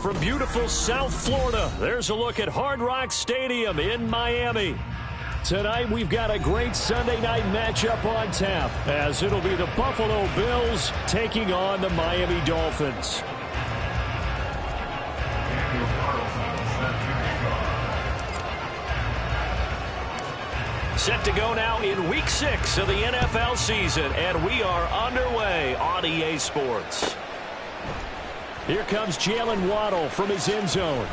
from beautiful South Florida, there's a look at Hard Rock Stadium in Miami. Tonight, we've got a great Sunday night matchup on tap, as it'll be the Buffalo Bills taking on the Miami Dolphins. Set to go now in Week 6 of the NFL season, and we are underway on EA Sports. Here comes Jalen Waddle from his end zone.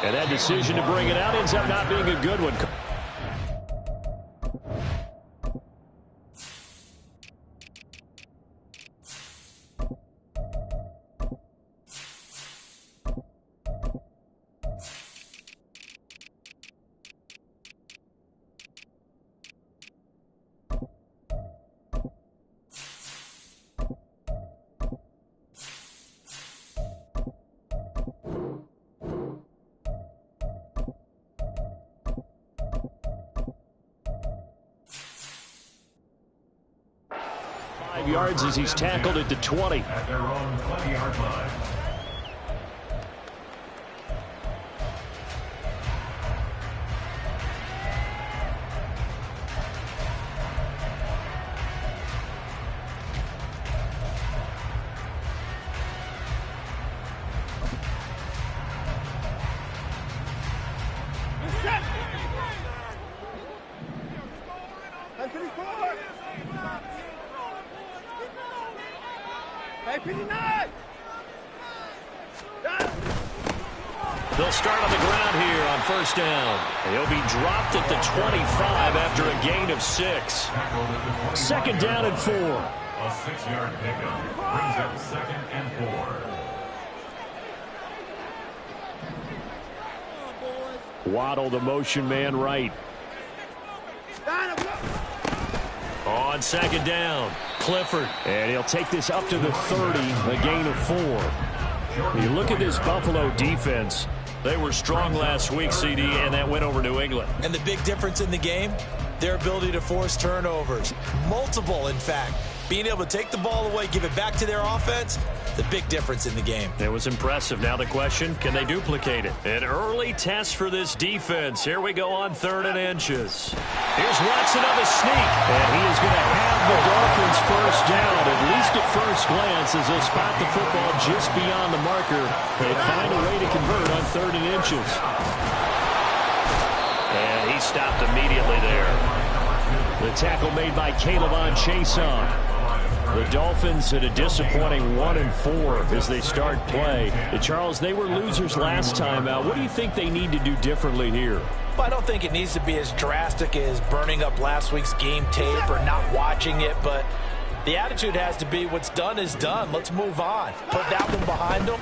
And that decision to bring it out ends up not being a good one. Yards as he's tackled at the 20. At their own 20-yard line. They'll start on the ground here on first down. He'll be dropped at the 25 after a gain of 6. Second down and 4. A 6-yard pickup brings up second and 4. Waddle, the motion man, right. On second down, Clifford. And he'll take this up to the 30, a gain of 4. You look at this Buffalo defense. They were strong last week, CD, and that went over New England. And the big difference in the game, their ability to force turnovers. Multiple, in fact. Being able to take the ball away, give it back to their offense, the big difference in the game. It was impressive. Now the question, can they duplicate it? An early test for this defense. Here we go on 3rd and inches. Here's Watson on the sneak. And he is going to have the Dolphins first down, at least at first glance, as they'll spot the football just beyond the marker. They find a way to convert on 3rd and inches. And he stopped immediately there. The tackle made by K'Lavon Chaisson. The Dolphins at a disappointing 1-4 as they start play. Charles, they were losers last time out. What do you think they need to do differently here? Well, I don't think it needs to be as drastic as burning up last week's game tape or not watching it, but the attitude has to be what's done is done. Let's move on. Put that one behind them,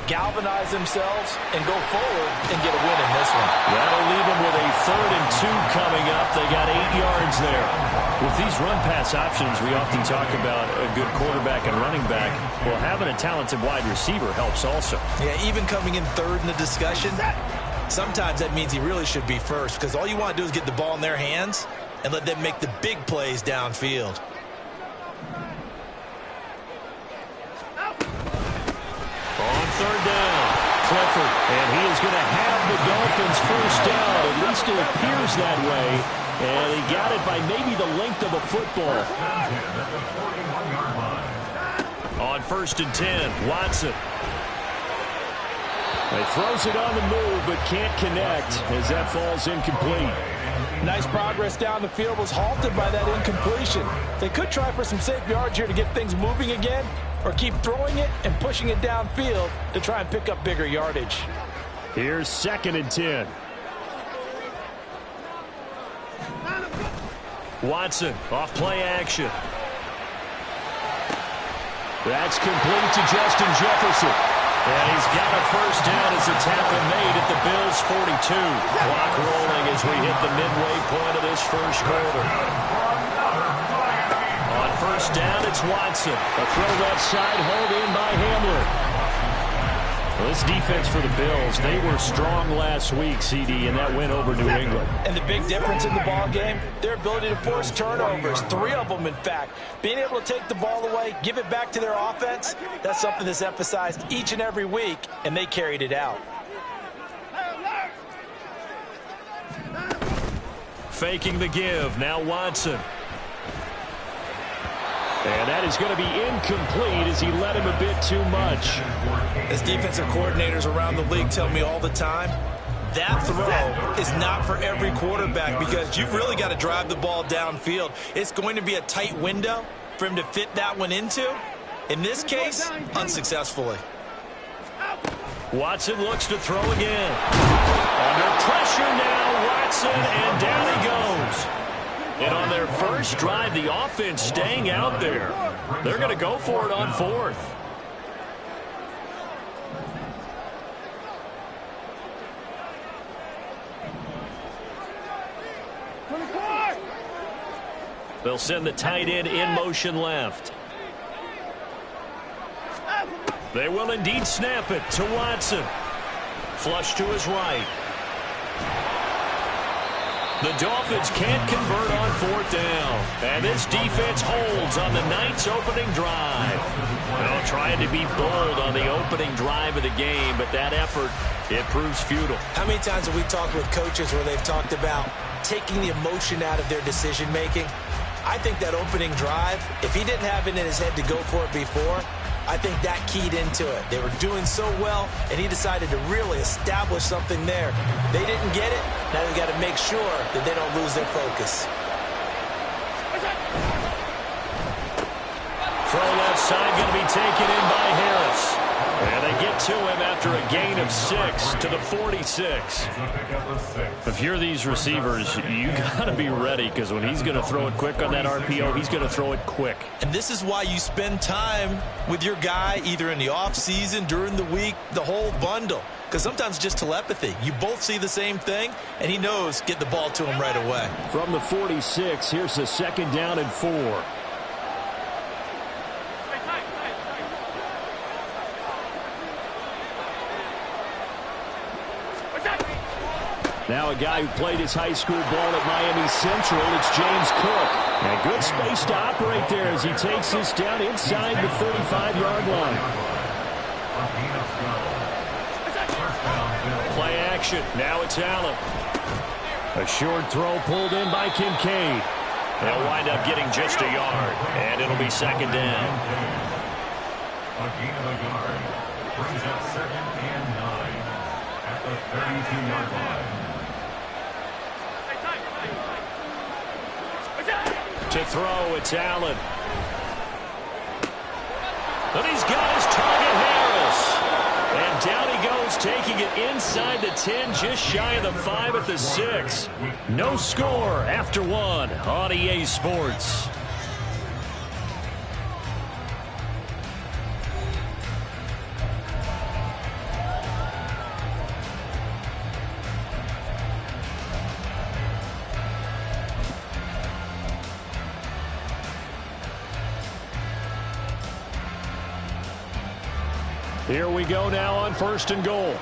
galvanize themselves, and go forward and get a win in this one. That'll leave them with a 3rd and 2 coming up. They got 8 yards there. With these run-pass options, we often talk about a good quarterback and running back. Well, having a talented wide receiver helps also. Yeah, even coming in 3rd in the discussion, sometimes that means he really should be first, because all you want to do is get the ball in their hands and let them make the big plays downfield. On 3rd down, Clifford, and he is going to have the Dolphins first down. At least it appears that way. And he got it by maybe the length of a football. On 1st and 10, Watson. He throws it on the move, but can't connect as that falls incomplete. Nice progress down the field, was halted by that incompletion. They could try for some safe yards here to get things moving again, or keep throwing it and pushing it downfield to try and pick up bigger yardage. Here's 2nd and 10. Watson, off play action. That's complete to Justin Jefferson. And he's got a first down as a tackle made at the Bills' 42. Clock rolling as we hit the midway point of this first quarter. On first down, it's Watson. A throw left side, hauled in by Hamler. Well, this defense for the Bills, they were strong last week, CD, and that win over New England. And the big difference in the ball game, their ability to force turnovers, 3 of them, in fact. Being able to take the ball away, give it back to their offense, that's something that's emphasized each and every week, and they carried it out. Faking the give, now Watson. And that is going to be incomplete as he led him a bit too much. As defensive coordinators around the league tell me all the time, that throw is not for every quarterback because you've really got to drive the ball downfield. It's going to be a tight window for him to fit that one into. In this case, unsuccessfully. Watson looks to throw again. Under pressure now, Watson, and down he goes. And on their first drive, the offense staying out there. They're going to go for it on 4th. They'll send the tight end in motion left. They will indeed snap it to Watson. Flush to his right. The Dolphins can't convert on 4th down. And this defense holds on the Knights' opening drive. Well, trying to be bold on the opening drive of the game, but that effort, it proves futile. How many times have we talked with coaches where they've talked about taking the emotion out of their decision-making? I think that opening drive, if he didn't have it in his head to go for it before, I think that keyed into it. They were doing so well, and he decided to really establish something there. They didn't get it. Now they've got to make sure that they don't lose their focus. Throw left side going to be taken in by Harris. And they get to him after a gain of 6 to the 46. If you're these receivers, you got to be ready because when he's going to throw it quick on that RPO, he's going to throw it quick. And this is why you spend time with your guy either in the offseason, during the week, the whole bundle. Because sometimes just telepathy. You both see the same thing, and he knows get the ball to him right away. From the 46, here's the 2nd down and 4. Now a guy who played his high school ball at Miami Central, it's James Cook. And good space to operate there as he takes this down inside the 35-yard line. Play action. Now it's Allen. A short throw pulled in by Kincaid. They'll wind up getting just a yard, and it'll be 2nd down. A gain of a yard brings up 2nd and 9 at the 32-yard line. To throw, it's Allen. And he's got his target, Harris. And down he goes, taking it inside the 10, just shy of the 5 at the 6. No score after 1 on EA Sports. Here we go now on 1st and goal.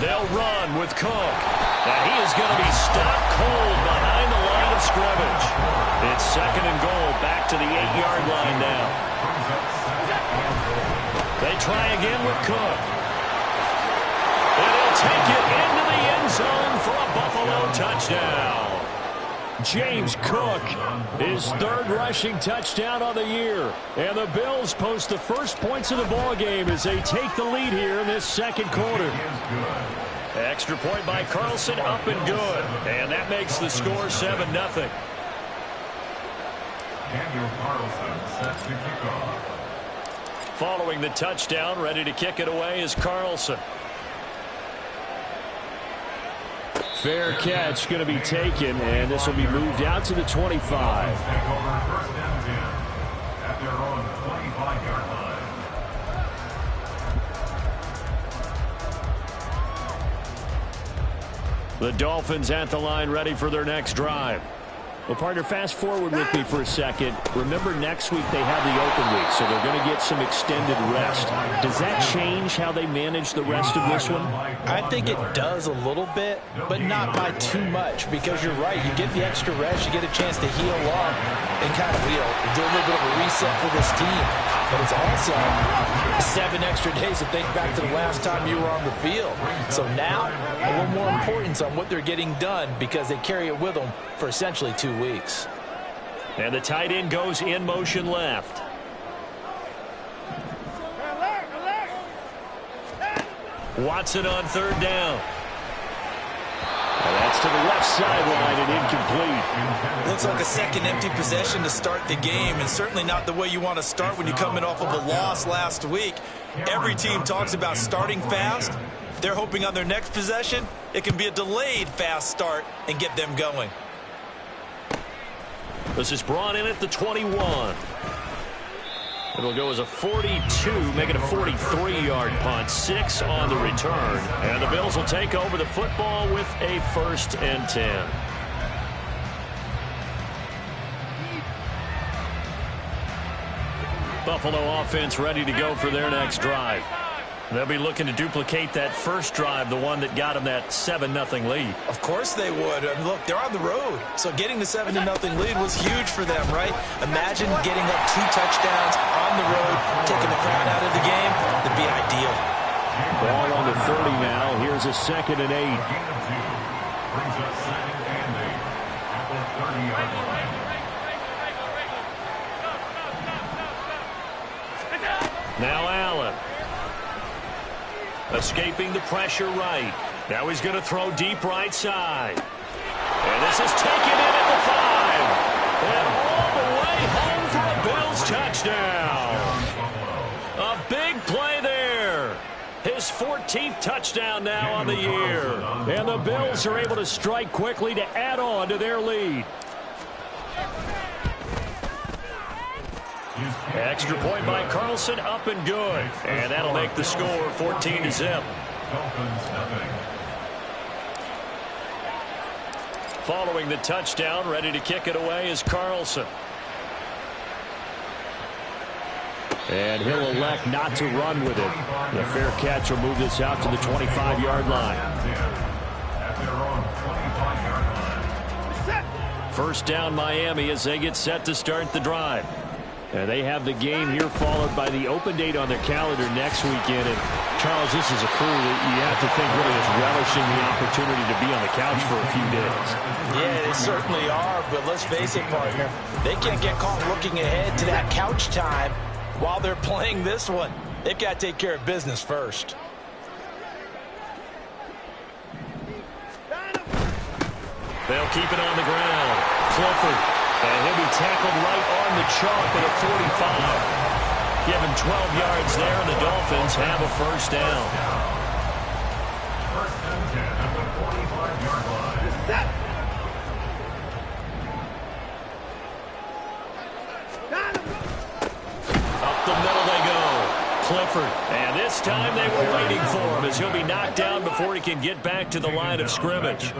They'll run with Cook. And he is going to be stopped cold behind the line of scrimmage. It's 2nd and goal, back to the 8-yard line now. They try again with Cook. And he'll take it into the end zone for a Buffalo touchdown. James Cook, his 3rd rushing touchdown on the year. And the Bills post the first points of the ballgame as they take the lead here in this 2nd quarter. Extra point by Carlson, up and good. And that makes the score 7-0. Daniel Carlson set to kick off. Following the touchdown, ready to kick it away is Carlson. Fair catch going to be taken, and this will be moved out to the 25. Take over 1st and 10 at their own 25-yard line. The Dolphins at the line, ready for their next drive. Well, partner, fast forward with me for a second. Remember, next week they have the open week, so they're going to get some extended rest. Does that change how they manage the rest of this one? I think it does a little bit, but not by too much, because you're right. You get the extra rest. You get a chance to heal up and kind of, do a little bit of a reset for this team. But it's also 7 extra days to think back to the last time you were on the field. So now, a little more importance on what they're getting done because they carry it with them for essentially 2 weeks. And the tight end goes in motion left. Watson on third down. And that's to the left sideline and incomplete. Looks like a second empty possession to start the game, and certainly not the way you want to start when you're coming off of a loss last week. Every team talks about starting fast. They're hoping on their next possession, it can be a delayed fast start and get them going. This is brought in at the 21. It'll go as a 42, make it a 43-yard punt. 6 on the return. And the Bills will take over the football with a 1st and 10. Buffalo offense ready to go for their next drive. They'll be looking to duplicate that first drive, the one that got them that 7-0 lead. Of course they would. And look, they're on the road. So getting the 7-0 lead was huge for them, right? Imagine getting up 2 touchdowns on the road, taking the crowd out of the game. That'd be ideal. Ball on the 30 now. Here's a 2nd and 8. Brings up 2nd and 8 at the 30-yard line. Now Allen. Escaping the pressure right. Now he's going to throw deep right side. And this is taken in at the 5. And all the way home for a Bills touchdown. A big play there. His 14th touchdown now on the year. And the Bills are able to strike quickly to add on to their lead. Extra point by Carlson, up and good. And that'll make the score 14-0. Following the touchdown, ready to kick it away is Carlson. And he'll elect not to run with it. The fair catch will move this out to the 25-yard line. First down Miami as they get set to start the drive. And they have the game here followed by the open date on their calendar next weekend. And, Charles, this is a crew that you have to think really is relishing the opportunity to be on the couch for a few days. Yeah, they certainly are, but let's face it, partner. They can't get caught looking ahead to that couch time while they're playing this one. They've got to take care of business first. They'll keep it on the ground. Clifford. And he'll be tackled right on the chalk at a 45. Give him 12 yards there, and the Dolphins have a first down. First and 10 at the 45-yard line. Up the middle they go. Clifford. And this time they were waiting for him as he'll be knocked down before he can get back to the line of scrimmage.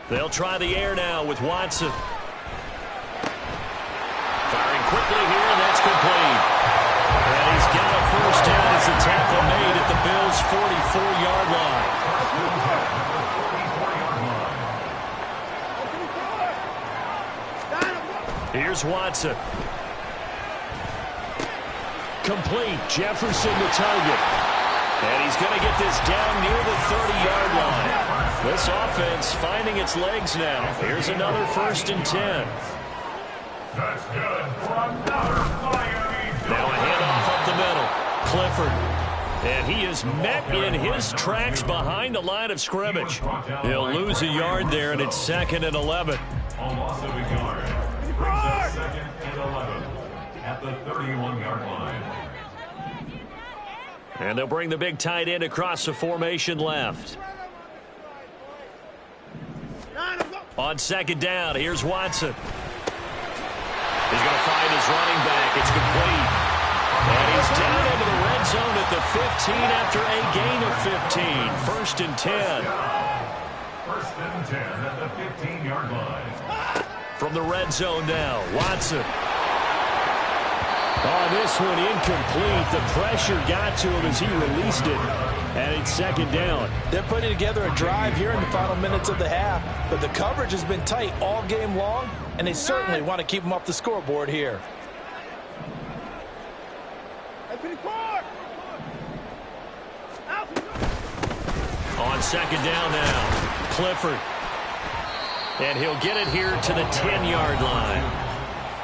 They'll try the air now with Watson. Firing quickly here, that's complete. And he's got a first down as the tackle made at the Bills' 44-yard line. Here's Watson. Complete. Jefferson the target. And he's going to get this down near the 30-yard line. This offense finding its legs now. Here's another 1st and 10. That's good for another Miami. Now a handoff up the middle. Clifford. And he is met in his tracks behind the line of scrimmage. He'll lose a yard there, and it's 2nd and 11. A loss of a yard. Brings up 2nd and 11 at the 31-yard line. And they'll bring the big tight end across the formation left. On 2nd down, here's Watson. He's going to find his running back. It's complete. And he's down into the red zone at the 15 after a gain of 15. 1st and 10. First and 10 at the 15-yard line. From the red zone now, Watson. Oh, this one incomplete. The pressure got to him as he released it. And it's second down. They're putting together a drive here in the final minutes of the half, but the coverage has been tight all game long, and they certainly want to keep them off the scoreboard here. On second down now, Clifford. And he'll get it here to the 10-yard line.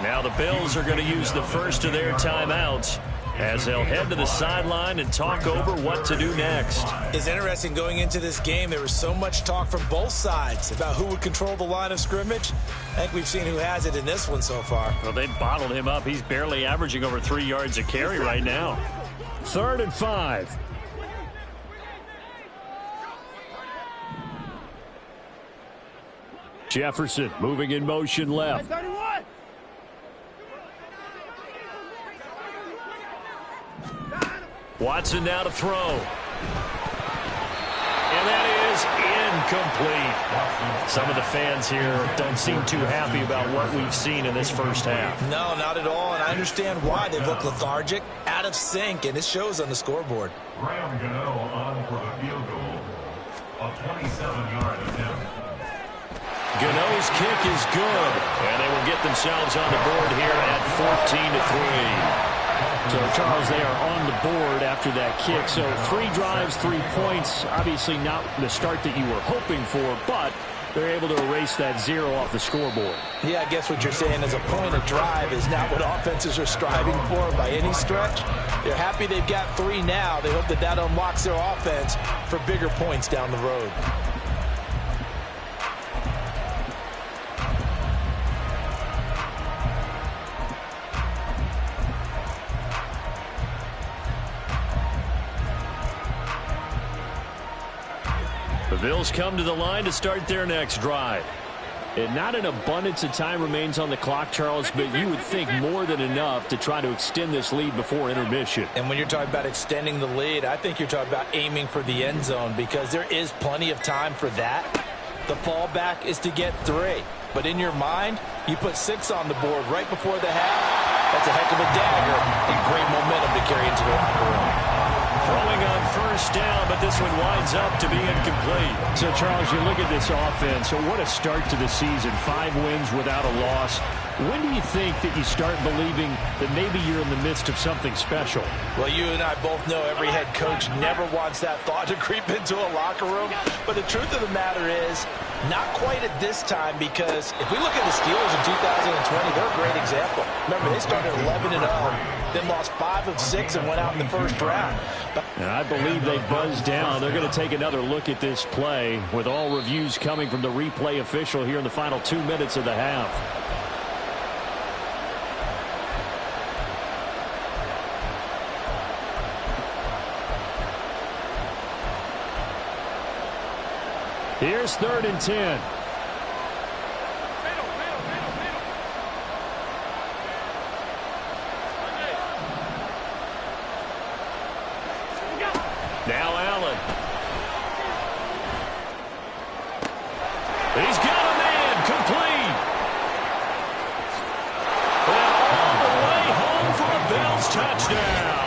Now the Bills are going to use the first of their timeouts as they'll head to the sideline and talk over what to do next. It's interesting going into this game. There was so much talk from both sides about who would control the line of scrimmage. I think we've seen who has it in this one so far. Well, they bottled him up. He's barely averaging over 3 yards a carry right now. 3rd and 5. Jefferson moving in motion left. Watson now to throw. And that is incomplete. Some of the fans here don't seem too happy about what we've seen in this first half. No, not at all, and I understand why. They look lethargic, out of sync, and it shows on the scoreboard. Graham Gano on for the field goal. A 27-yard attempt. Gano's kick is good, and they will get themselves on the board here at 14-3. So, Charles, they are on the board after that kick. So 3 drives, 3 points. Obviously not the start that you were hoping for, but they're able to erase that 0 off the scoreboard. Yeah, I guess what you're saying is a point of drive is not what offenses are striving for by any stretch. They're happy they've got 3 now. They hope that that unlocks their offense for bigger points down the road. The Bills come to the line to start their next drive. And not an abundance of time remains on the clock, Charles, but you would think more than enough to try to extend this lead before intermission. And when you're talking about extending the lead, I think you're talking about aiming for the end zone because there is plenty of time for that. The fallback is to get 3. But in your mind, you put 6 on the board right before the half. That's a heck of a dagger and great momentum to carry into the locker room. Throwing on first down, but this one winds up to be incomplete. So, Charles, you look at this offense. So what a start to the season. 5 wins without a loss. When do you think that you start believing that maybe you're in the midst of something special? Well, you and I both know every head coach never wants that thought to creep into a locker room. But the truth of the matter is, not quite at this time, because if we look at the Steelers in 2020, they're a great example. Remember, they started 11-0, then lost 5 of 6 and went out in the first round. And I believe they buzzed down. They're going to take another look at this play with all reviews coming from the replay official here in the final 2 minutes of the half. Here's 3rd and 10. Now Allen. He's got a man complete. And all the way home for a Bills touchdown.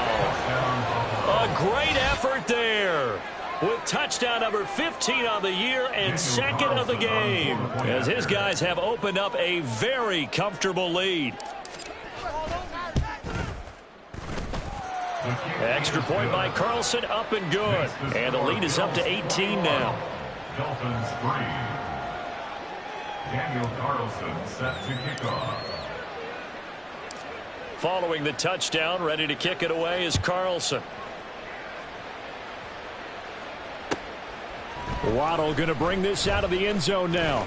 A great effort there. With touchdown number 15 on the year and 2nd of the game, as his guys have opened up a very comfortable lead. Extra point by Carlson, up and good. And the lead is up to 18 now. Dolphins 3. Daniel Carlson set to kick off. Following the touchdown, ready to kick it away is Carlson. Waddle going to bring this out of the end zone now.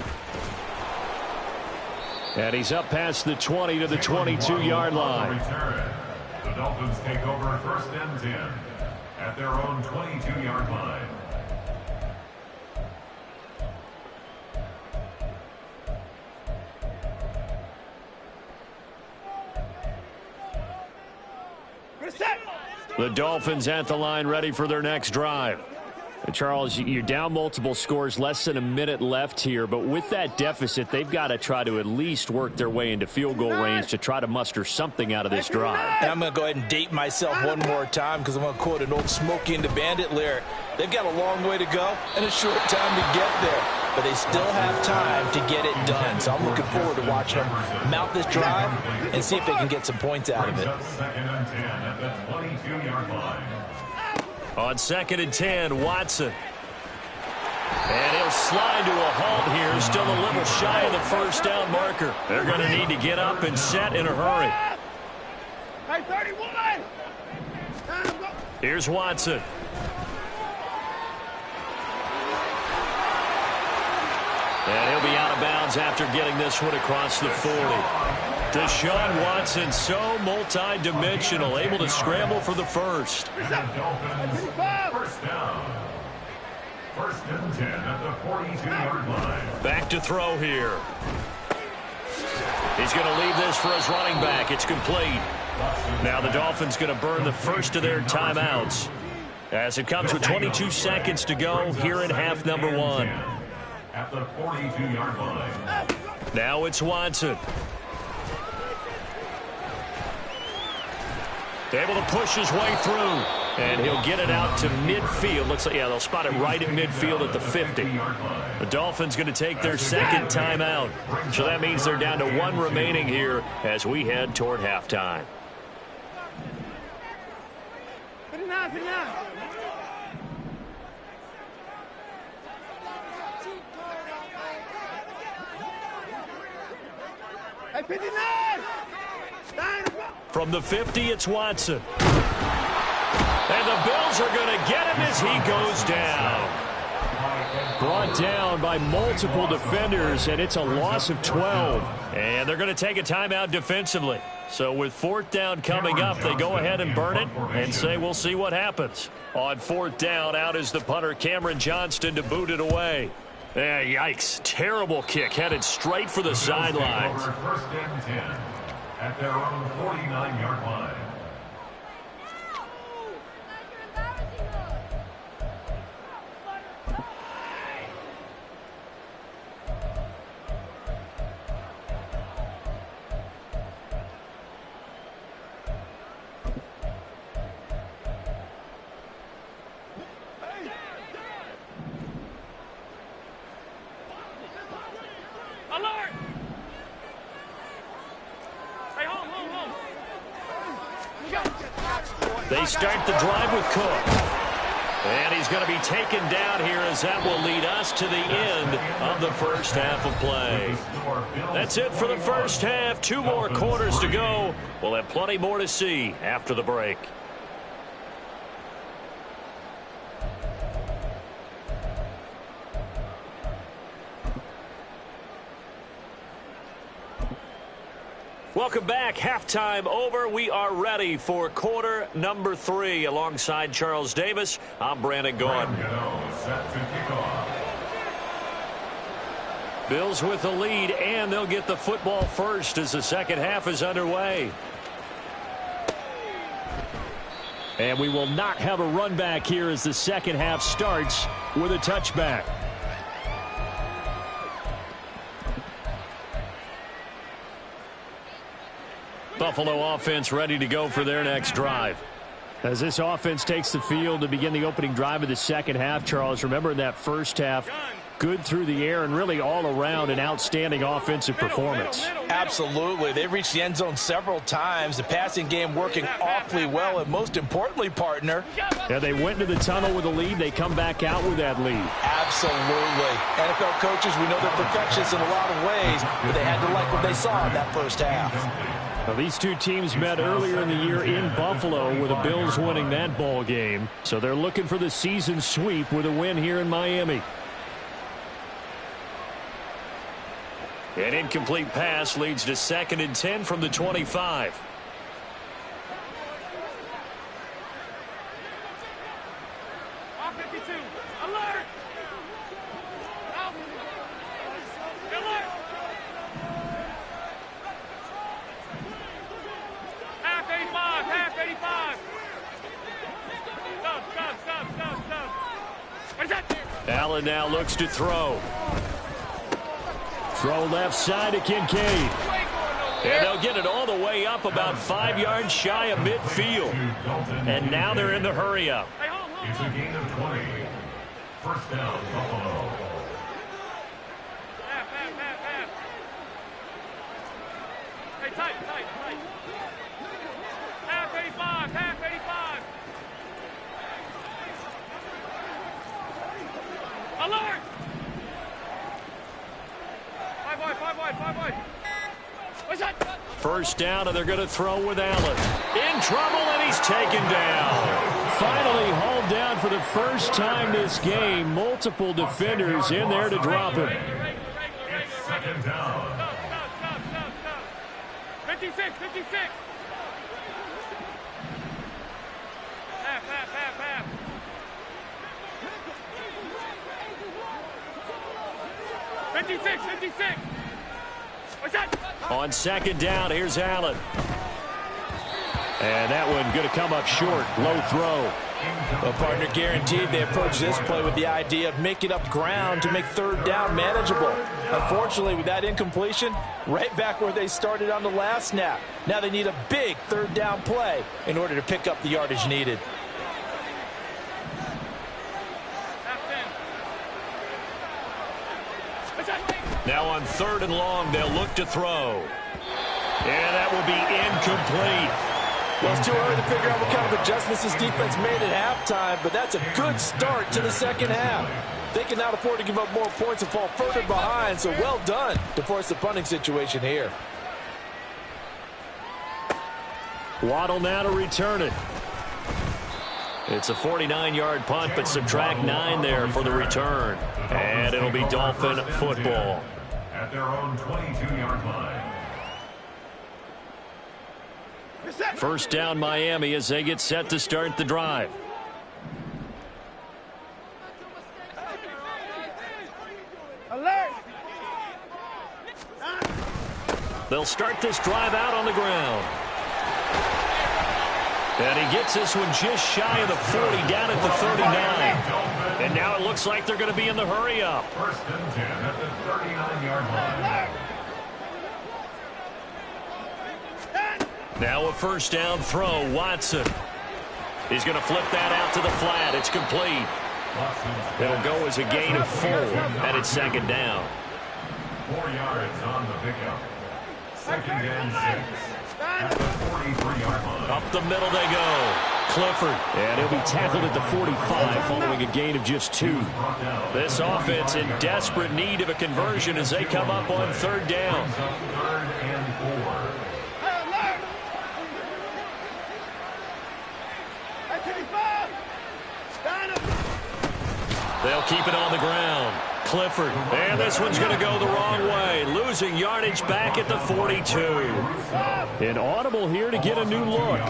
And he's up past the 20 to the 22-yard line. The Dolphins take over 1st and 10 at their own 22-yard line. The Dolphins at the line ready for their next drive. Charles, you're down multiple scores, less than a minute left here, but with that deficit, they've got to try to at least work their way into field goal range to try to muster something out of this drive. And I'm going to go ahead and date myself one more time because I'm going to quote an old Smokey and the Bandit lyric. They've got a long way to go and a short time to get there, but they still have time to get it done. So I'm looking forward to watching them mount this drive and see if they can get some points out of it. Second and 10 at the 22-yard line. On 2nd and 10, Watson. And he'll slide to a halt here, still a little shy of the first down marker. They're going to need to get up and set in a hurry. Hey, 31! Here's Watson. And he'll be out of bounds after getting this one across the 40. Deshaun Watson, so multi-dimensional, able to scramble for the first. And the Dolphins, first down. 1st and 10 at the 42-yard line. Back to throw here. He's going to leave this for his running back. It's complete. Now the Dolphins going to burn the first of their timeouts as it comes with 22 seconds to go here in half number 1. At the 42-yard line. Now it's Watson. Able to push his way through, and he'll get it out to midfield. Looks like, yeah, they'll spot it right at midfield at the 50. The Dolphins going to take their second timeout. So that means they're down to 1 remaining here as we head toward halftime. Hey, 59! From the 50, it's Watson. And the Bills are going to get him as he goes down. Brought down by multiple defenders, and it's a loss of 12. And they're going to take a timeout defensively. So with 4th down coming up, they go ahead and burn it and say we'll see what happens. On 4th down, out is the punter, Cameron Johnston, to boot it away. Yikes. Terrible kick, headed straight for the sidelines. 1st and 10 at their own 49-yard line. They start the drive with Cook. And he's going to be taken down here as that will lead us to the end of the first half of play. That's it for the first half. 2 more quarters to go. We'll have plenty more to see after the break. Welcome back. Halftime over. We are ready for quarter number 3. Alongside Charles Davis, I'm Brandon Gaudin. Set to kick off. Bills with the lead, and they'll get the football first as the second half is underway. And we will not have a run back here as the second half starts with a touchback. Buffalo offense ready to go for their next drive. As this offense takes the field to begin the opening drive of the second half, Charles, remember in that first half, good through the air and really all around an outstanding offensive performance. Absolutely. They've reached the end zone several times. The passing game working awfully well, and most importantly, partner. Yeah, they went into the tunnel with a lead. They come back out with that lead. Absolutely. NFL coaches, we know they're perfectionists in a lot of ways, but they had to like what they saw in that first half. Well, these two teams met earlier in the year in Buffalo with the Bills winning that ball game. So they're looking for the season sweep with a win here in Miami. An incomplete pass leads to 2nd and 10 from the 25. Allen now looks to throw. Throw left side to Kincaid. And they'll get it all the way up about 5 yards shy of midfield. And now they're in the hurry-up. It's a gain of 20. First down, Buffalo. Hey, tight. Half 85. Alert! 5 wide. What's that? First down, and they're going to throw with Allen. In trouble, and he's taken down. Finally hauled down for the first time this game. Multiple defenders in there to drop him. It's second down. Stop. 56. Half. 56. What's that? On second down, here's Allen. And that one going to come up short. Low throw. Well, partner, guaranteed they approach this play with the idea of making up ground to make third down manageable. Unfortunately, with that incompletion, right back where they started on the last snap. Now they need a big third down play in order to pick up the yardage needed. Now on third and long, they'll look to throw. And that will be incomplete. Well, it's too early to figure out what kind of adjustments this defense made at halftime, but that's a good start to the second half. They can now afford to give up more points and fall further behind, so well done to force the punting situation here. Waddle now to return it. It's a 49-yard punt, but subtract 9 there for the return. And it'll be Dolphin football. At their own 22-yard line. First down, Miami, as they get set to start the drive. Alert! They'll start this drive out on the ground. And he gets this one just shy of the 40, down at the 39. And now it looks like they're going to be in the hurry-up. First and 10 at the 39-yard line. Now a first down throw, Watson. He's going to flip that out to the flat. It's complete. It'll go as a gain of 4, and it's second down. 4 yards on the pickup. Second and 6 at the 43-yard line. Up the middle they go. Clifford, and he'll be tackled at the 45 following a gain of just 2. This offense in desperate need of a conversion as they come up on third down. Third and 4. They'll keep it on the ground. Clifford, and this one's going to go the wrong way. Losing yardage back at the 42. An audible here to get a new look.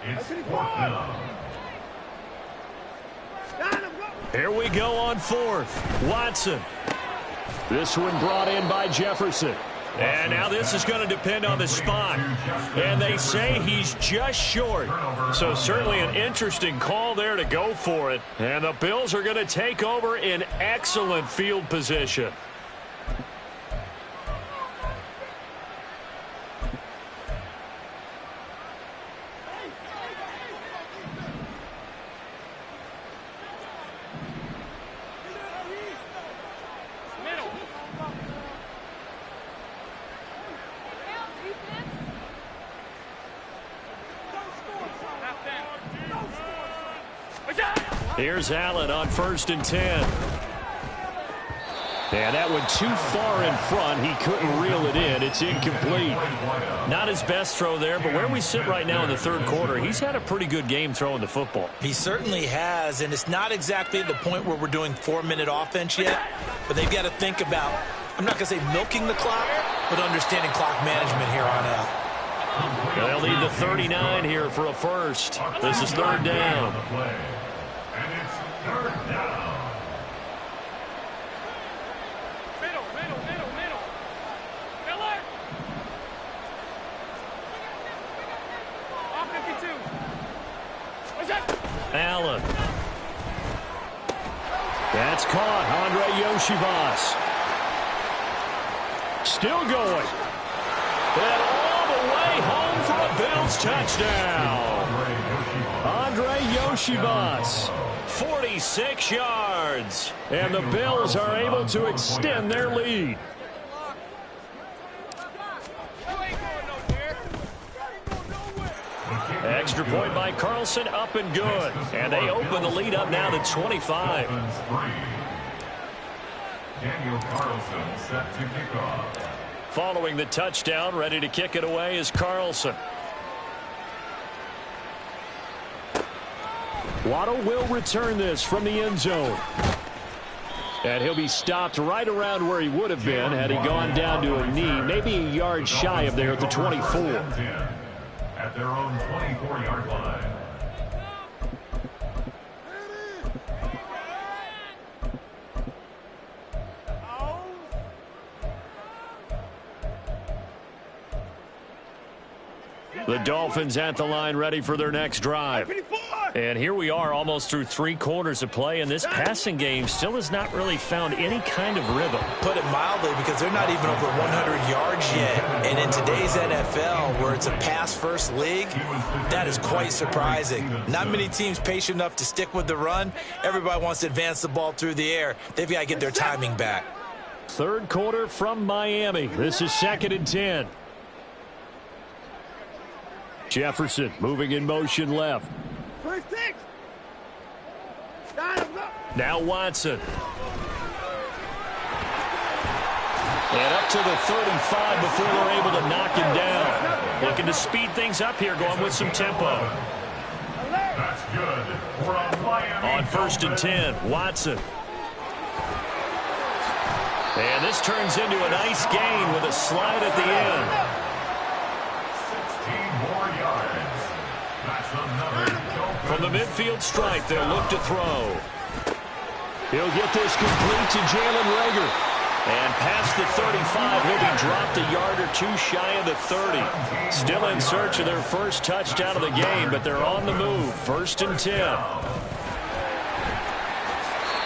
It's fourth down. Here we go on fourth. Watson. This one brought in by Jefferson. And now this is going to depend on the spot. And they say he's just short. So certainly an interesting call there to go for it. And the Bills are going to take over in excellent field position. Here's Allen on first and 10. And that one too far in front. He couldn't reel it in. It's incomplete. Not his best throw there, but where we sit right now in the third quarter, he's had a pretty good game throwing the football. He certainly has, and it's not exactly the point where we're doing 4-minute offense yet, but they've got to think about, I'm not going to say milking the clock, but understanding clock management here on out. They'll need the 39 here for a first. This is third down. And it's third down. Middle. Miller! Off 52. What's that? Allen. That's caught. Andre Yoshivas. Still going. And all the way home for a Bills touchdown. Andre Yoshivas, 46 yards. And the Bills are able to extend their lead. Extra point by Carlson, up and good. And they open the lead up now to 25. Daniel Carlson set to kick off. Following the touchdown, ready to kick it away is Carlson. Waddle will return this from the end zone. And he'll be stopped right around where he would have been had he gone down to a knee, maybe a yard shy of there at the 24. At their own 24-yard line. The Dolphins at the line ready for their next drive. And here we are almost through 3 quarters of play, and this passing game still has not really found any kind of rhythm. Put it mildly, because they're not even over 100 yards yet. And in today's NFL, where it's a pass-first league, that is quite surprising. Not many teams patient enough to stick with the run. Everybody wants to advance the ball through the air. They've got to get their timing back. Third quarter from Miami. This is 2nd and 10. Jefferson moving in motion left. Now Watson. And up to the 35 before they're able to knock him down. Looking to speed things up here, going with some tempo. That's good. On 1st and 10, Watson. And this turns into a nice gain with a slide at the end. 16 more yards. That's another. From the midfield stripe, they'll look to throw. He'll get this complete to Jalen Reagor. And past the 35, he'll be dropped a yard or 2 shy of the 30. Still in search of their first touchdown of the game, but they're on the move. 1st and 10.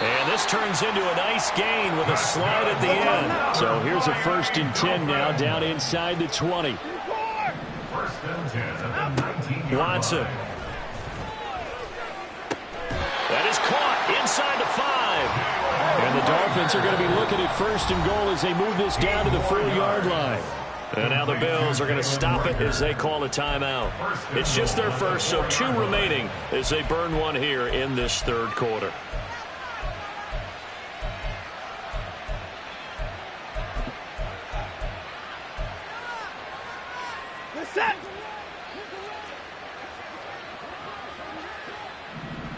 And this turns into a nice gain with a slide at the end. So here's a 1st and 10 now, down inside the 20. 1st and 10 at the 19-yard Watson. line. That is caught inside the 5. And the Dolphins are going to be looking at 1st and goal as they move this down to the 4-yard line. And now the Bills are going to stop it as they call a timeout. It's just their first, so 2 remaining as they burn one here in this 3rd quarter. Set.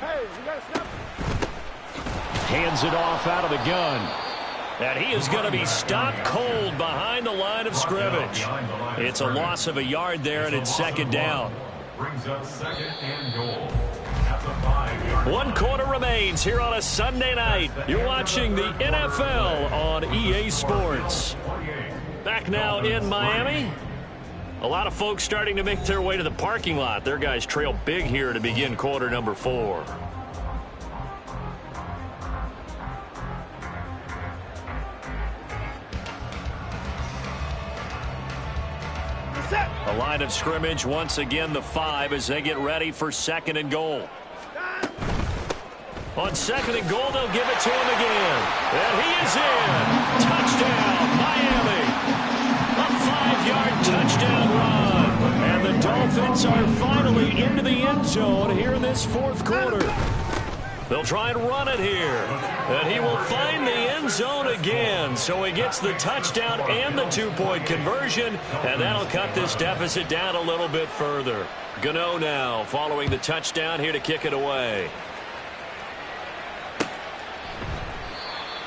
Hey, you got to snap. Hands it off out of the gun. And he is going to be stopped cold behind the line of scrimmage. It's a loss of a yard there, and it's 2nd down. Brings up 2nd and goal at the 5-yard line. 1 quarter remains here on a Sunday night. You're watching the NFL on EA Sports. Back now in Miami. A lot of folks starting to make their way to the parking lot. Their guys trail big here to begin quarter number 4. A line of scrimmage once again the 5 as they get ready for 2nd and goal. On 2nd and goal, they'll give it to him again. And he is in. Touchdown, Miami. A 5-yard touchdown run. And the Dolphins are finally into the end zone here in this 4th quarter. They'll try and run it here. And he will find the end zone again. So he gets the touchdown and the 2-point conversion. And that'll cut this deficit down a little bit further. Gano now following the touchdown here to kick it away.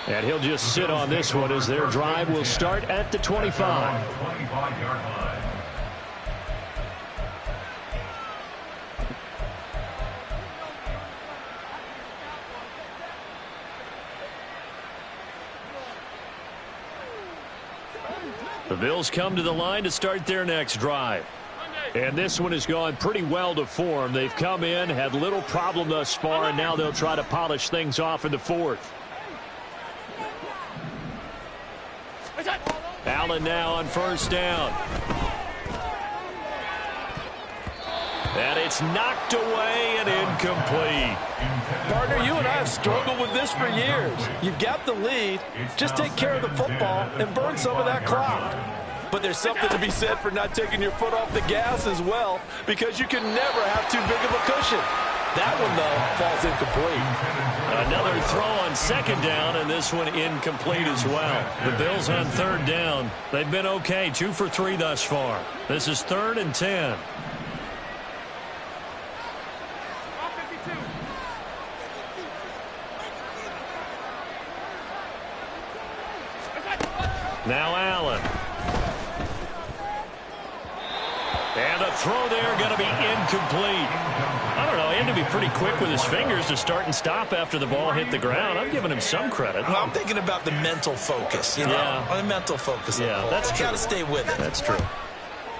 And he'll just sit on this one as their drive will start at the 25. 25-yard line. The Bills come to the line to start their next drive. And this one has gone pretty well to form. They've come in, had little problem thus far, and now they'll try to polish things off in the 4th. Allen now on first down. And it's knocked away and incomplete. Partner, you and I have struggled with this for years. You've got the lead. Just take care of the football and burn some of that clock. But there's something to be said for not taking your foot off the gas as well, because you can never have too big of a cushion. That one, though, falls incomplete. Another throw on second down, and this one incomplete as well. The Bills on third down. They've been okay, 2 for 3 thus far. This is 3rd and 10. Now Allen. And a throw there going to be incomplete. I don't know. He had to be pretty quick with his fingers to start and stop after the ball hit the ground. I'm giving him some credit. Well, I'm thinking about the mental focus, you know. Yeah. The mental focus. Yeah, that's true. Got to stay with it. That's true.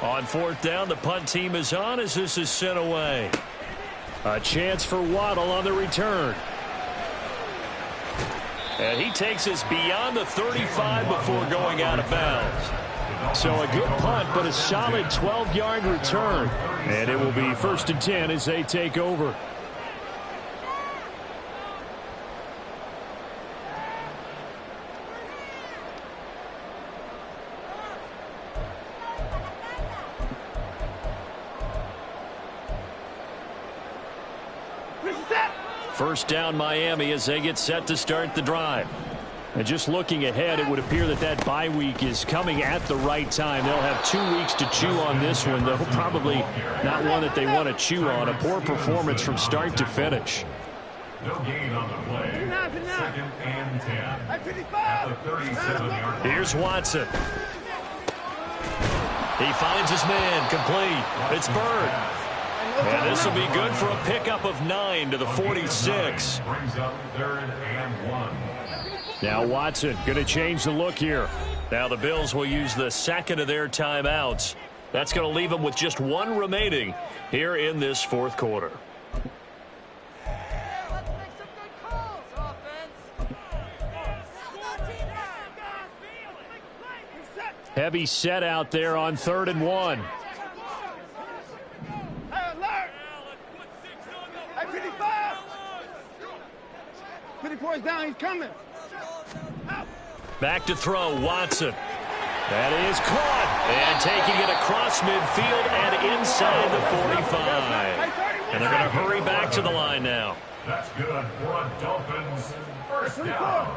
On 4th down, the punt team is on as this is sent away. A chance for Waddle on the return. And he takes us beyond the 35 before going out of bounds. So a good punt, but a solid 12-yard return. And it will be 1st and 10 as they take over. First down Miami as they get set to start the drive. And just looking ahead, it would appear that that bye week is coming at the right time. They'll have 2 weeks to chew on this one, though probably not one that they want to chew on. A poor performance from start to finish. No gain on the play. 2nd and 10. At the 37-yard line. Here's Watson. He finds his man, complete. It's Bird. And this will be good for a pickup of 9 to the 46. Brings up 3rd and 1. Now Watson going to change the look here. Now the Bills will use the second of their timeouts. That's going to leave them with just 1 remaining here in this 4th quarter. Heavy set out there on 3rd and 1. 54 is down, he's coming. Back to throw, Watson. That is caught. And taking it across midfield and inside the 45. And they're going to hurry back to the line now. That's good for a Dolphins first down.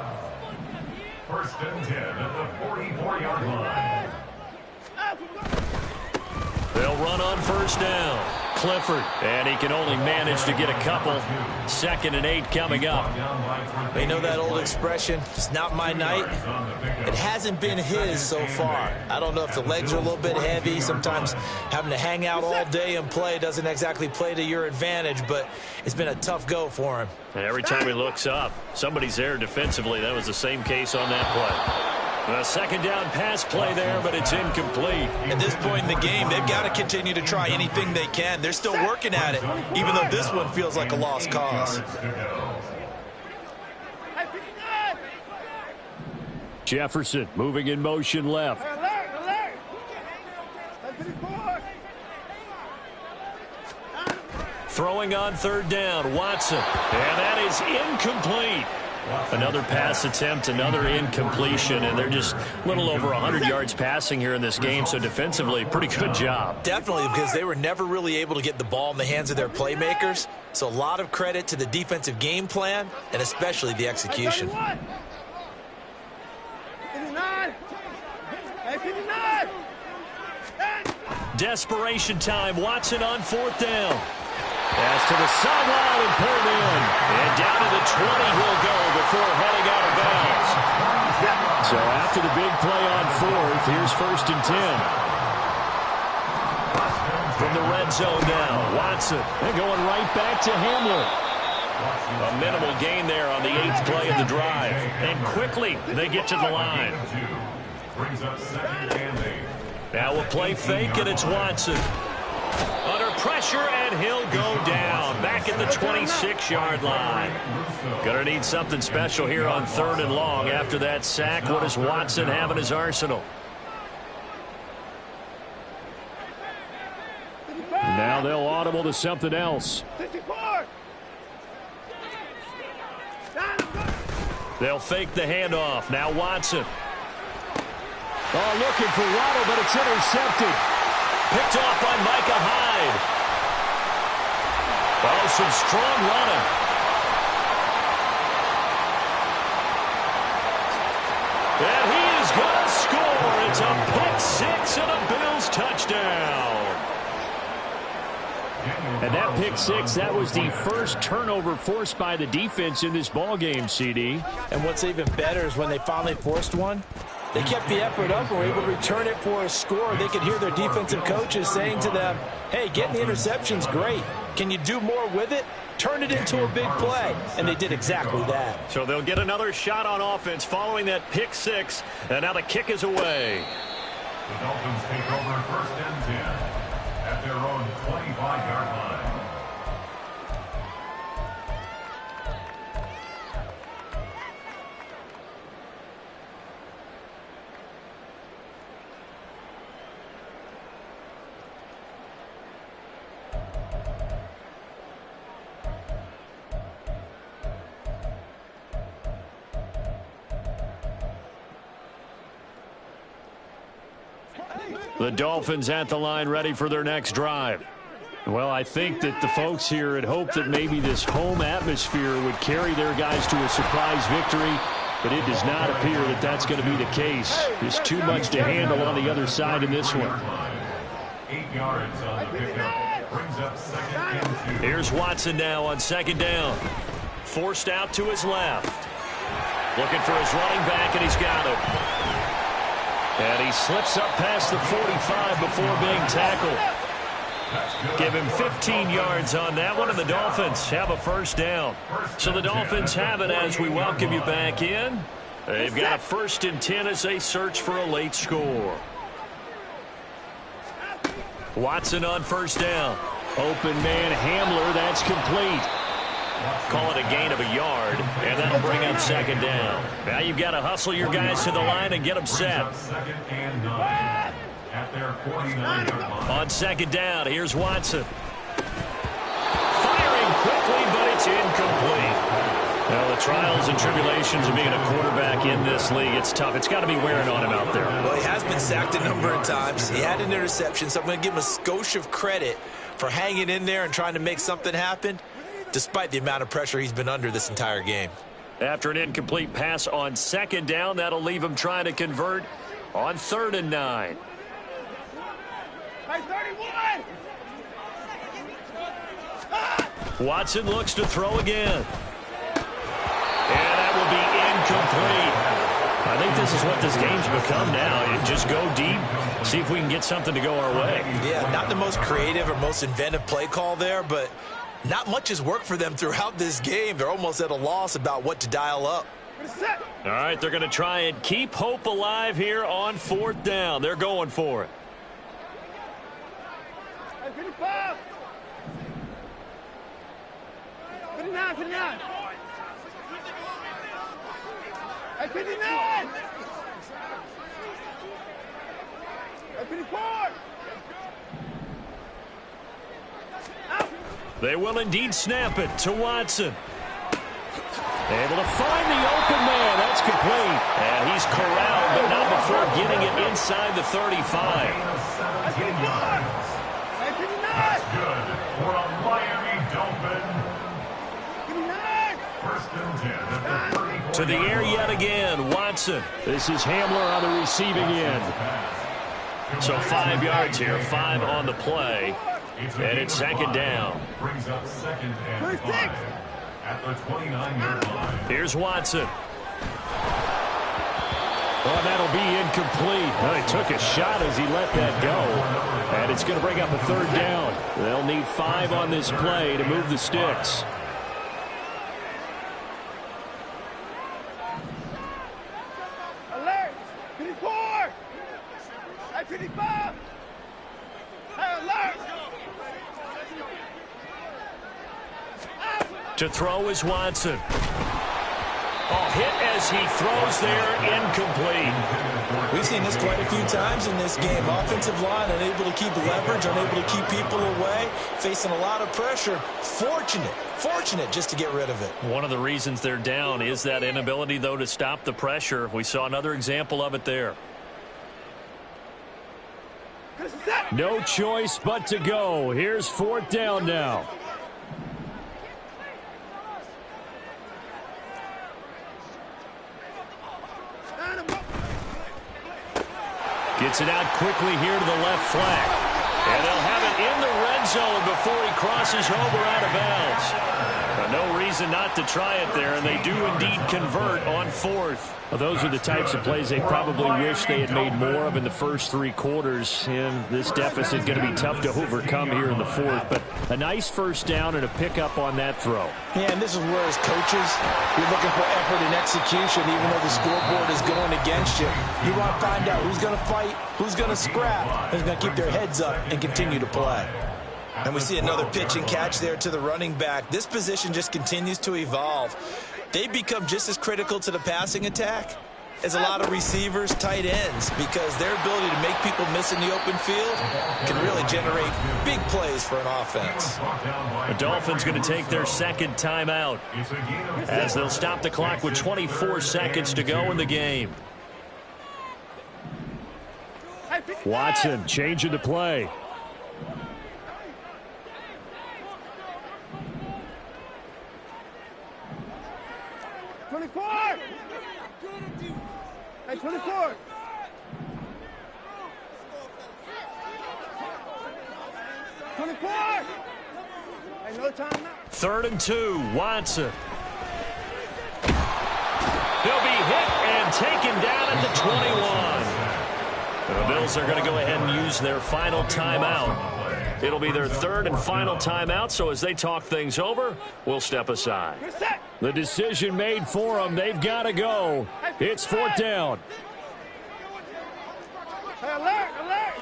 1st and 10 at the 44-yard line. They'll run on first down. Clifford, and he can only manage to get a couple. 2nd and 8 coming up. You know that old expression, it's not my night? It hasn't been his so far. I don't know if the legs are a little bit heavy. Sometimes having to hang out all day and play doesn't exactly play to your advantage, but it's been a tough go for him. And every time he looks up, somebody's there defensively. That was the same case on that play. A 2nd down pass play there, but it's incomplete. At this point in the game, they've got to continue to try anything they can. They're still working at it, even though this one feels like a lost cause. Jefferson moving in motion left. Throwing on 3rd down, Watson. And that is incomplete. Another pass attempt, another incompletion, and they're just a little over 100 yards passing here in this game, so defensively, pretty good job. Definitely, because they were never really able to get the ball in the hands of their playmakers, so a lot of credit to the defensive game plan, and especially the execution. 59. Desperation time, Watson on 4th down. Pass to the sideline and pulled in. And down to the 20 he'll go before heading out of bounds. So after the big play on 4th, here's 1st and 10. From the red zone now, Watson. And going right back to Hamler. A minimal gain there on the 8th play of the drive. And quickly they get to the line. Brings up 2nd and 8. Now a play fake, and it's Watson. Under pressure, and he'll go down. Back at the 26-yard line. Gonna need something special here on 3rd and long. After that sack, what does Watson have in his arsenal? Now they'll audible to something else. 64. They'll fake the handoff. Now Watson. Oh, looking for Waddle, but it's intercepted. Picked off by Micah Hyde. Oh, some strong running. And he is going to score. It's a pick six and a Bills touchdown. And that pick six, that was the first turnover forced by the defense in this ballgame, CD. And what's even better is when they finally forced one, they kept the effort up and were able to return it for a score. They could hear their defensive coaches saying to them, hey, getting the interception's great. Can you do more with it? Turn it into a big play. And they did exactly that. So they'll get another shot on offense following that pick six. And now the kick is away. The Dolphins take over 1st and 10 at their own 25-yard line. The Dolphins at the line ready for their next drive. Well, I think that the folks here had hoped that maybe this home atmosphere would carry their guys to a surprise victory, but it does not appear that that's going to be the case. There's too much to handle on the other side in this one. 8 yards on the pickup. Brings up 2nd and 2. Here's Watson now on 2nd down. Forced out to his left. Looking for his running back, and he's got it. And he slips up past the 45 before being tackled. Give him 15 yards on that one, and the Dolphins have a 1st down. So the Dolphins have it as we welcome you back in. They've got a 1st and 10 as they search for a late score. Watson on 1st down. Open man Hamler, that's complete. Call it a gain of a yard, and that'll bring up 2nd down. Now you've got to hustle your guys to the line and get them set. 2nd and 9 at their 49-yard line. On 2nd down, here's Watson. Firing quickly, but it's incomplete. Well, the trials and tribulations of being a quarterback in this league, it's tough. It's got to be wearing on him out there. Well, he has been sacked a number of times. He had an interception, so I'm going to give him a skosh of credit for hanging in there and trying to make something happen, despite the amount of pressure he's been under this entire game. After an incomplete pass on 2nd down, that'll leave him trying to convert on 3rd and 9. Hey, 31! Watson looks to throw again. And that will be incomplete. I think this is what this game's become now. You just go deep, see if we can get something to go our way. Yeah, not the most creative or most inventive play call there, but not much has worked for them throughout this game. They're almost at a loss about what to dial up. All right, they're going to try and keep hope alive here on 4th down. They're going for it. Hey, 55! 59, 59! Hey, 59! Hey, 54! They will indeed snap it to Watson. Able to find the open man. That's complete. And he's corralled, but not before getting it inside the 35. That's good for a Miami Dolphin. 1st and 10 at the 34. To the air yet again, Watson. This is Hamler on the receiving end. So 5 yards here, 5 on the play. And it's 2nd down. Brings up 2nd and 5 at the 29-yard line. Here's Watson. Well, that'll be incomplete. Well, he took a shot as he let that go. And it's going to bring up a 3rd down. They'll need 5 on this play to move the sticks. Alert! 54! Hey, 55! Hey, alert! To throw is Watson. Oh, hit as he throws there, incomplete. We've seen this quite a few times in this game. Offensive line unable to keep leverage, unable to keep people away, facing a lot of pressure. Fortunate just to get rid of it. One of the reasons they're down is that inability, though, to stop the pressure. We saw another example of it there. No choice but to go. Here's 4th down now. Gets it out quickly here to the left flank. And they'll have it in the red zone before he crosses over out of bounds. No reason not to try it there, and they do indeed convert on 4th. Well, those are the types of plays they probably wish they had made more of in the first 3 quarters. And this deficit going to be tough to overcome here in the 4th. But a nice first down and a pickup on that throw. Yeah, and this is where as coaches, you're looking for effort and execution, even though the scoreboard is going against you. You want to find out who's going to fight, who's going to scrap, who's going to keep their heads up and continue to play. And we see another pitch and catch there to the running back. This position just continues to evolve. They become just as critical to the passing attack as a lot of receivers, tight ends, because their ability to make people miss in the open field can really generate big plays for an offense. The Dolphins going to take their 2nd timeout as they'll stop the clock with 24 seconds to go in the game. Watson changing the play. Hey, 24. Hey, no time now. 3rd and 2, Watson. He'll be hit and taken down at the 21. The Bills are going to go ahead and use their final timeout. It'll be their 3rd and final timeout, so as they talk things over, we'll step aside. The decision made for them. They've got to go. It's 4th down. Hey, alert, alert.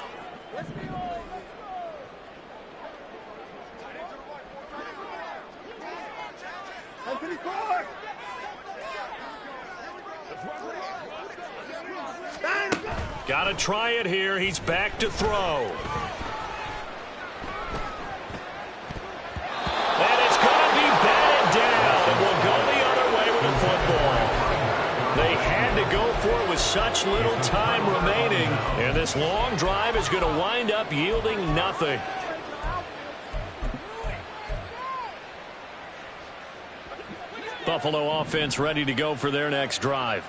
Hey, 54. Got to try it here. He's back to throw. And it's going to be batted down. And will go the other way with the football. They had to go for it with such little time remaining. And this long drive is going to wind up yielding nothing. Buffalo offense ready to go for their next drive.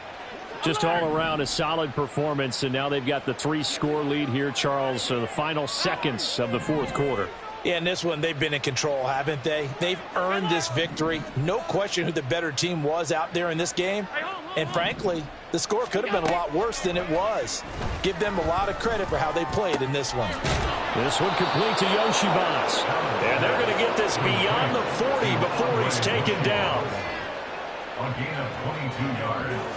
Just all around a solid performance, and now they've got the 3-score lead here, Charles, so the final seconds of the 4th quarter. Yeah, in this one, they've been in control, haven't they? They've earned this victory. No question who the better team was out there in this game. And frankly, the score could have been a lot worse than it was. Give them a lot of credit for how they played in this one. This one complete to Yoshivas. And they're going to get this beyond the 40 before he's taken down. A gain of 22 yards.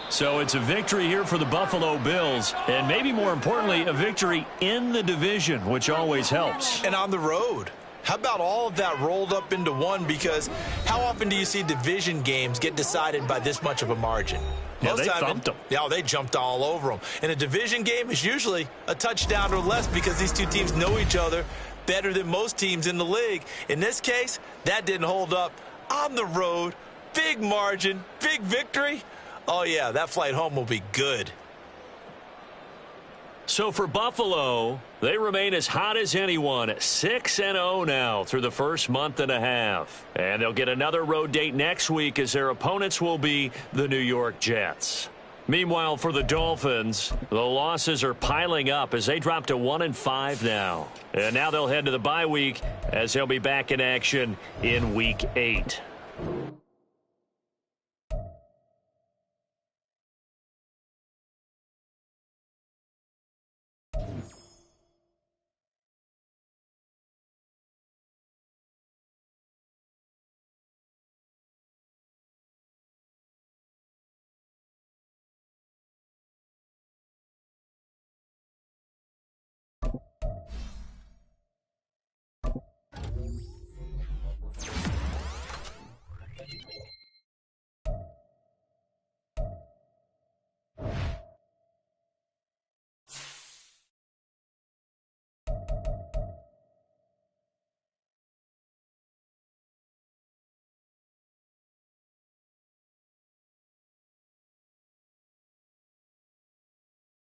So it's a victory here for the Buffalo Bills, and maybe more importantly, a victory in the division, which always helps. And on the road. How about all of that rolled up into one? Because how often do you see division games get decided by this much of a margin? Yeah, they thumped them. Yeah, they jumped all over them. And a division game is usually a touchdown or less because these two teams know each other better than most teams in the league. In this case, that didn't hold up. On the road, big margin, big victory. Oh, yeah, that flight home will be good. So for Buffalo, they remain as hot as anyone, 6-0 now through the first month and a half. And they'll get another road date next week as their opponents will be the New York Jets. Meanwhile, for the Dolphins, the losses are piling up as they drop to 1-5 now. And now they'll head to the bye week as they'll be back in action in Week 8.